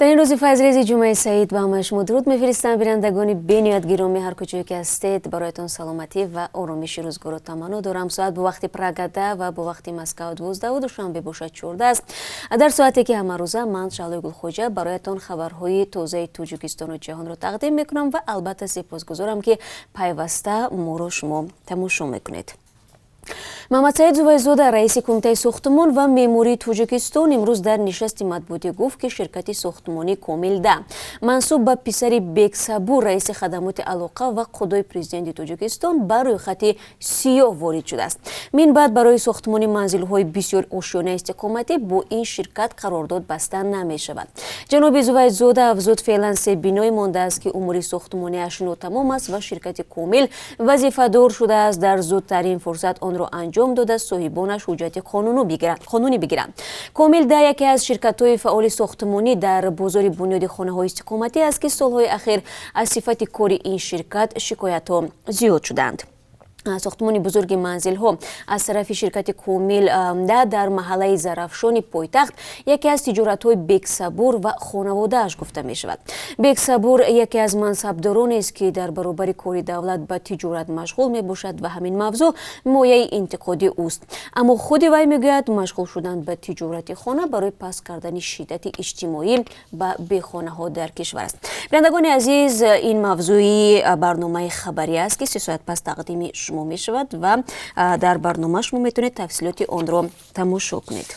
در این روز فیض‌ریز جمعه سعید به همه شما درود می‌فرستم. بینندگان بینیاد گرامی هر کجایی که هستید برایتان سلامتی و آرامش روزگار تمنا دارم. ساعت به وقت پراگادا و به وقت مسکو 12 و دوشنبه باشد 14 است. در ساعتی که همه روزه من شعله گلخوجه برایتان خبرهای تازه توجیکستان و جهان را تقدیم میکنم و البته سپاسگزارم که پیوسته ما را شما تماشا میکنید. محمد سعید زوایزاده رئیس کمیته ساختمان و معماری توجیکستان امروز در نشست مطبوعاتی گفت که شرکت ساختمانی کامل ده منصوب به پسر بیگ صبور رئیس خدمات علاقه و قضای پرزیدنت توجیکستان بر روی خط سیاه وارد شده است. من بعد برای ساختمان منزل‌های بسیار آشیانه استقامتی با این شرکت قرارداد بسته نمی‌شود. جناب زوایزاده افزود فعلا 3 بینای مانده است که امور ساختمانی اش ناتمام است و شرکت کامل وظیفه‌دار شده است در زودترین فرصت آن را انجام داده صاحبانش حجت قانونی بگیرند. کامل ده یکی از شرکت‌های فعال ساختمانی در بازار بنیاد خانه‌های استقامتی است که سال‌های اخیر از صفت کار این شرکت شکایت‌ها زیاد شدند. ساختمان بزرگ منزل ها از طرف شرکت کامل در محله زرافشان پایتخت یکی از تجارت های بیگ صبور و خانواده اش گفته می شود. بیگ صبور یکی از منصبداران است که در برابر کار دولت به تجارت مشغول می باشد و همین موضوع مایه انتقادی اوست. اما خود وی می گوید مشغول شدن به تجارت خانه برای پس کردن شدت اجتماعی به بیخانه ها در کشور است. بینندگان عزیز، این موضوعی برنامه خبری است که 3 ساعت پس تقدیم شما می شود و در برنامه شما میتونید تفصیلات آن را تماشا کنید.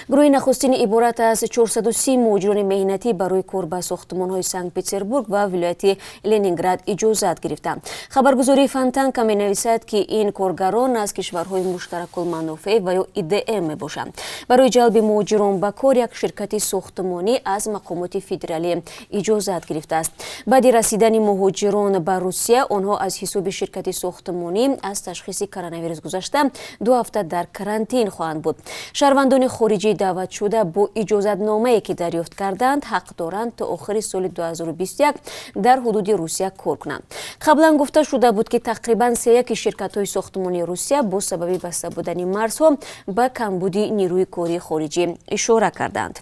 گروه نخستین عبارت از 430 مهاجران مهنتی برای کار به ساختمان‌های سنت پترزبورگ و ولایت لنینگراد اجازت گرفتند. خبرگزاری فانتانکا می‌نویسد که این کارگران از کشورهای مشترک المنافع و یا ایدئم می‌باشند. برای جلب مهاجران به کار یک شرکت ساختمانی از مقامات فدرالی اجازت گرفته است. بعد رسیدن مهاجران به روسیه آنها از حساب شرکت ساختمانی از تشخیص کرونا ویروس گذشته 2 هفته در کرانتین خواهند بود. شهروندان خارجی دعوت شده با اجازت نامه‌ای که دریافت کردند حق دارند تا آخر سال 2021 در حدود روسیه کار کنند. قبلا گفته شده بود که تقریبا 3/1 شرکت‌های ساختمانی روسیه با سبب بسته بودن مرزها به کمبودی نیروی کاری خارجی اشاره کردند.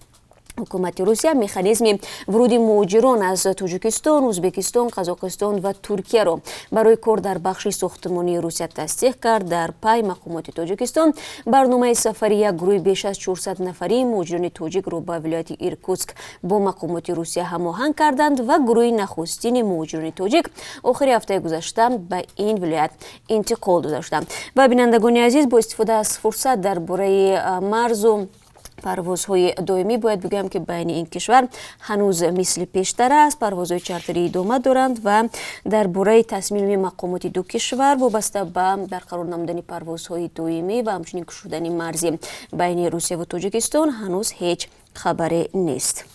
حکومت روسیه مکانیزم ورود مهاجران از تاجیکستان، ازبکستان، قزاقستان و ترکیه را برای کار در بخش ساختمانی روسیه تصدیق کرد. در پی مقامات تاجیکستان برنامه سفری یک گروه بیش از 400 نفری مهاجران تاجیک را به ولایت ایرکوتسک با مقامات روسیه هماهنگ کردند و گروه نخستین مهاجران تاجیک آخر هفته گذشته به این ولایت انتقال داده شدند. و بینندگان عزیز، با استفاده از فرصت درباره مرز و پروازهای دائمی باید بگم که بین این کشور هنوز مثل پیشتر است. پروازهای چارتری ادامه دارند و درباره تصمیم مقامات دو کشور وابسته به برقرار نمودن پروازهای دائمی و همچنین گشودن مرزی بین روسیه و تاجیکستان هنوز هیچ خبری نیست.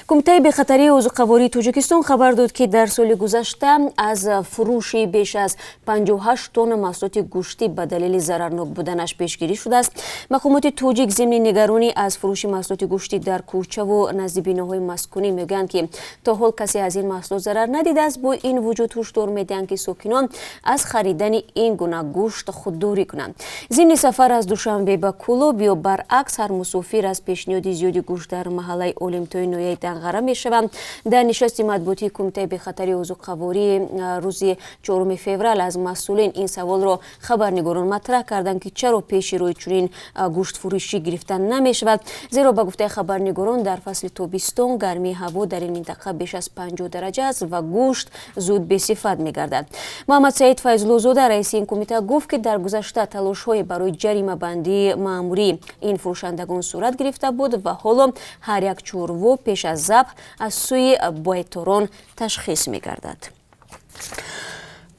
کمیته بخطری عضوقواری تاجیکستان خبر داد که در سال گذشته از فروش بیش از 58 تن محصولات گوشتی به دلیل ضررناک بودنش پیشگیری شده است. مقامات تاجیک ضمن نگرانی از فروش محصولات گوشتی در کوچه و نزد بناهای مسکونی میگن که تا حال کسی از این محصولات ضرر ندیده است. با این وجود هشدار میدن که ساکنان از خریدن این گونه گوشت خودداری کنند. ضمن سفر از دوشنبه به کولوب یا برعکس هر مسافر از پیشنهاد زیادی گوشت در محله اولمپیای نویای دنغره می شوند. در نشست مطبوعاتی کمیته بخطری عضوقواری روز 4 فوریه از مسئولین این سوال را خبرنگاران مطرح کردند که چرا پیش روی چنین گوشت فروشی گرفتن نمی شود، زیرا به گفته خبرنگاران در فصل تابستان گرمی هوا در این منطقه بیش از 50 درجه است و گوشت زود به صفت می گردد. محمد سعید فیض‌الله‌زاده رئیس این کمیته گفت که در گذشته تلاش‌های برای جریمه بندی مأموری این فروشندگان صورت گرفته بود و حالا هر یک چوروا پیش از ذبح از سوی بایتوران تشخیص می گردد.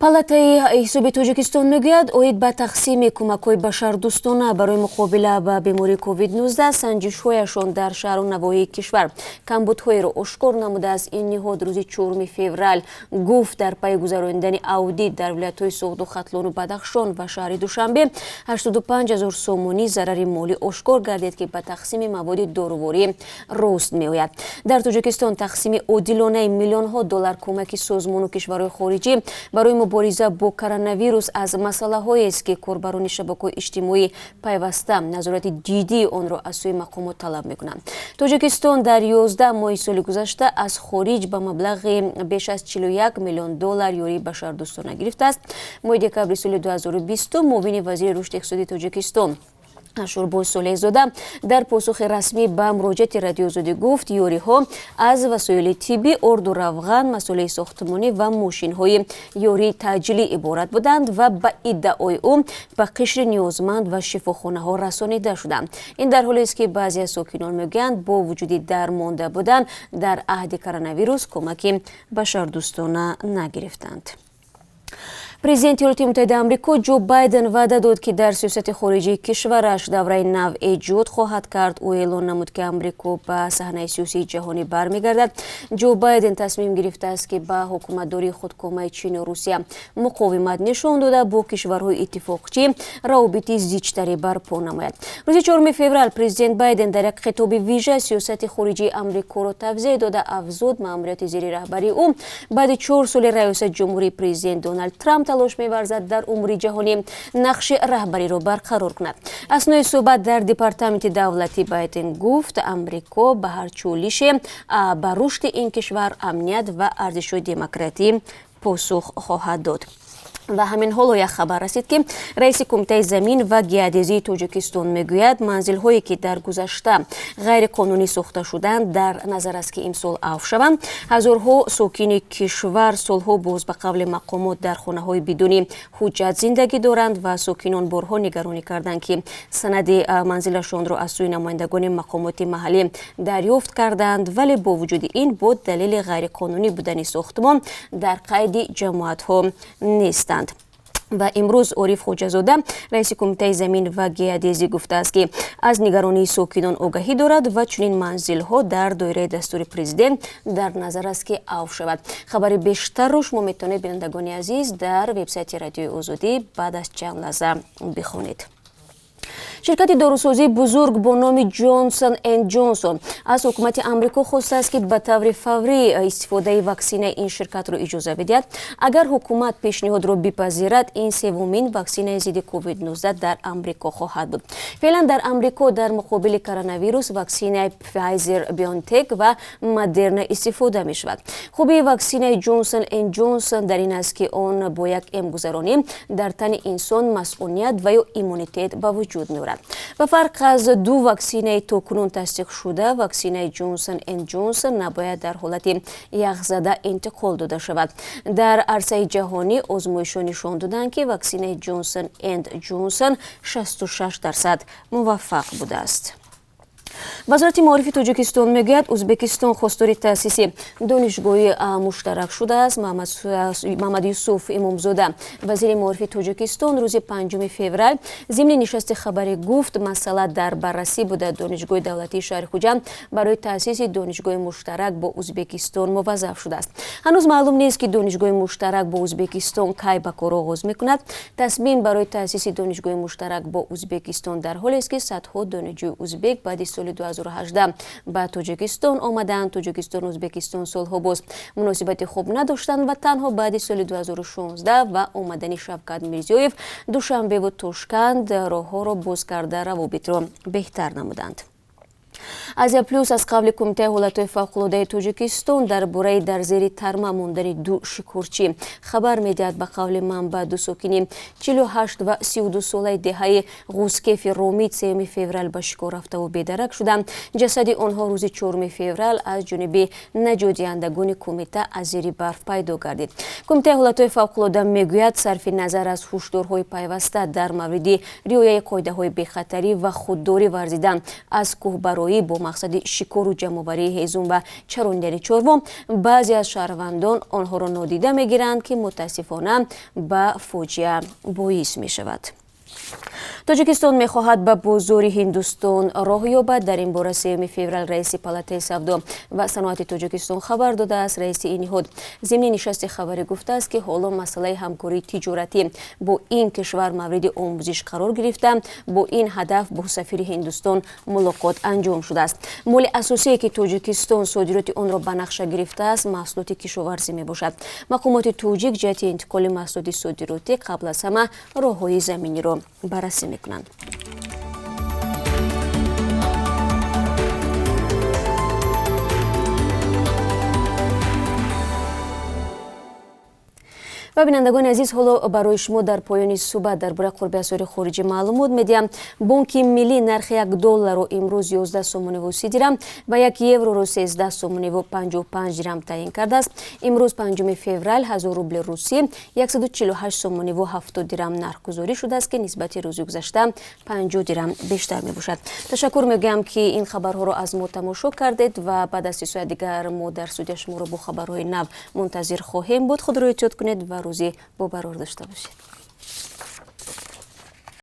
پالاتای حساب تاجیکستان میگوید اوید به تقسیم کمک‌های بشردوستانه برای مقابله با بیماری کووید 19 سنجش‌هایشان در شهر و نواحی کشور کمبودهای را آشکار نموده است. این نهاد روز 4 فوریه گفت در پی گذراندن اودیت در ولایت‌های سوخت و ختلان و بدخشان و شهر دوشنبه 85,000 سومانی ضرر مالی آشکار گردید که به تقسیم مواد دارویی راست می‌آید. در تاجیکستان تقسیم عادلانه میلیون‌ها دلار کمک سازمان و کشورهای خارجی برای мубориза бо коронавирус аз масъалаҳоест ки корбарони шабакаҳои иҷтимоӣ пайваста назорати ҷиддии онро аз сӯи мақомот талаб мекунанд. Тоҷикистон дар 11 моҳи соли гузашта аз хориҷ ба маблағи беш аз $41 миллион ёрии башардӯстона гирифтааст. моҳи декабри соли 2020 муовини вазири рушди иқтисодии Тоҷикистон Ашурбоз Солеҳзода дар посухи расмӣ ба муроҷиати радиозодӣ гуфт, ёриҳо аз васоили тиббӣ, орду равған, масъулаи сохтмонӣ ва мошинҳои ёрии таъҷилӣ иборат буданд ва ба иддаои ӯ ба қишри ниёзманд ва шифохонаҳо расонида шуданд. Ин дар ҳолест ки баъзе аз сокинон мегӯянд бо вуҷуди дармонда будан дар аҳди коронавирус кӯмаки башардӯстона нагирифтанд. Президенти Иёлоти Муттаҳидаи Амрико Ҷо Байден ваъда дод, ки дар сиёсати хориҷии кишвараш давраи нав эҷод хоҳад кард. Ӯ эълон намуд, ки Амрико ба саҳнаи сиёсии ҷаҳонӣ бармегардад. Ҷо Байден тасмим гирифтааст, ки ба ҳукуматдории худкомаи Чину Русия муқовимат нишон дода бо кишварҳои иттифоқчӣ равобити зичтаре барпо намояд. Рӯзи 4 феврал президент Байден дар як хитоби вижа сиёсати хориҷии Амрикоро тавзеҳ дода афзуд маъмурияти зери раҳбарии ӯ баъди 4 соли раёсатҷумҳурии президент Дональд Трамп талош меварзад дар умури ҷаҳонӣ нақши раҳбариро барқарор кунад. Аснои суҳбат дар департаменти давлатӣ Байден гуфт, Амрико ба ҳар чолише ба рушди ин кишвар амният ва арзишҳои демократӣ посух хоҳад дод. Ва ҳамин ҳоло як хабар расид, ки раиси кумитаи замин ва геодезии Тоҷикистон мегӯяд, манзилҳое ки дар гузашта ғайриқонунӣ сохта шуданд дар назар аст, ки имсол авф шаванд. Ҳазорҳо сокини кишвар солҳо боз ба қавли мақомот дар хонаҳои бидуни ҳуҷҷат зиндагӣ доранд ва сокинон борҳо нигаронӣ карданд, ки санади манзилашонро аз сӯи намояндагони мақомоти маҳаллӣ дарёфт карданд, вале бо вуҷуди ин бо далели ғайриқонунӣ будани сохтмон дар қайди ҷамоатҳо нестанд. Ва имрӯз Ориф Хоҷазода, раиси кумитаи замин ва геодезӣ гуфтааст, ки аз нигаронии сокинон огаҳӣ дорад ва чунин манзилҳо дар доираи дастури президент дар назар аст, ки авф шавад. Хабари бештарро шумо метавонед, бинандагони азиз, дар вебсайти Радиои Озодӣ баъд аз чанд лаҳза бихонед. Ширкати дорусозии бузург бо номи Johnson & Johnson аз ҳукумати Амрико хостааст, ки ба таври фаврӣ истифодаи ваксинаи ин ширкатро иҷоза бидиҳад. Агар ҳукумат пешниҳодро бипазирад, ин севумин ваксинаи зидди COVID-19 дар Амрико хоҳад буд. Феълан дар Амрико дар муқобили коронавирус ваксинаи Pfizer-BioNTech ва Moderna истифода мешавад. хубии ваксинаи Johnson & Johnson дар ин аст, ки он бо як эмгузаронӣ дар тани инсон масъуният ва ё иммунитет ба вуҷуд меорад. Ба фарқ аз ду ваксинаи токунун тасдиқшуда, ваксинаи Johnson & Johnson набояд дар ҳолати яхзада интиқол дода шавад. Дар арсаи ҷаҳонӣ озмоишҳо нишон доданд, ки ваксинаи Johnson & Johnson 66% муваффақ будааст. вазорати маорифи Тоҷикистон мегӯяд, Ӯзбекистон хостори таъсиси донишгоҳи муштарак шудааст. Маҳмад Юсуф Имомзода, вазири маорифи Тоҷикистон, рӯзи 5 феврал зимни нишасти хабарӣ гуфт, масъала дар баррасӣ буда донишгоҳи давлатии шаҳри Хуҷанд барои таъсиси донишгоҳи муштарак бо Ӯзбекистон муваззаф шудааст. ҳанӯз маълум нест, ки донишгоҳи муштарак бо Ӯзбекистон кай ба кор оғоз мекунад. Тасмим барои таъсиси донишгоҳи муштарак бо Ӯзбекистон дар ҳолест, ки садҳо донишҷӯи ӯзбек баъди соли 2018 ба Тоҷикистон омаданд. Тоҷикистон Ӯзбекистон солҳо боз муносибати хуб надоштанд ва танҳо баъди соли 2016 ва омадани Шавкат Мирзиёев Душанбеву Тошканд роҳҳоро боз карда равобитро беҳтар намуданд. Азия плюс аз қабли кумитаи ҳолатҳои фавқулоддаи Тоҷикистон дар бораи дар зери тарма мондани ду шикорчӣ хабар медиҳад. Ба қавли манбаъ, ду сокини 48 ва 32 солаи деҳаи Ғузкефи Ромӣ 3 феврал ба шикор рафтаву бедарак шуданд. Ҷасади онҳо рӯзи 4 феврал аз ҷониби наҷотдиҳандагони кумита аз зери барф пайдо гардид. Кумитаи ҳолатҳои фавқулодда мегӯяд, сарфи назар аз ҳушдорҳои пайваста дар мавриди риояи қоидаҳои бехатарӣ ва худдорӣ варзидан аз кӯҳбароӣ бо мақсади шикору ҷамъоварии ҳезум ва чаронидани чорво, баъзе аз шаҳрвандон онҳоро нодида мегиранд, ки мутаассифона ба фоҷиа боис мешавад. тоҷикистон мехоҳад ба бозори ҳиндустон роҳ ёбад. дар ин бора 3 феврал раиси палатаи савдо ва саноати тоҷикистон хабар додааст. раиси ин ниҳод зимни нишасти хабарӣ гуфтааст, ки ҳоло масъалаи ҳамкории тиҷоратӣ бо ин кишвар мавриди омӯзиш қарор гирифта. бо ин ҳадаф бо сафири ҳиндустон мулоқот анҷом шудааст. моли асосие ки тоҷикистон содироти онро ба нақша гирифтааст маҳсулоти кишоварзӣ мебошад. мақомоти тоҷик ҷиҳати интиқоли маҳсулоти содиротӣ қабл аз ҳама роҳҳои заминиро баррасӣ мекунанд. ва бинандагони азиз, ҳоло барои шумо дар поёни суҳбат дар бораи қурби асъори хориҷӣ маълумот медиҳам. бонки миллӣ нархи $1 имрӯз 11 сомониву 30 дирам ва 1 евроро 13 сомониву 55 дирам таъин кардааст. имрӯз 5 феврал 1000 рубли русӣ 148 сомониву 70 дирам нархгузорӣ шудааст, ки нисбати рӯзи гузашта 50 дирам бештар мебошад. ташаккур мегӯям, ки ин хабарҳоро аз мо тамошо кардед ва баъд аз 30 соат дигар мо дар студия шуморо бо хабарҳои нав мунтазир хоҳем буд. худро эҳтиёт кунед ва рӯзи бобарор дошта бошед.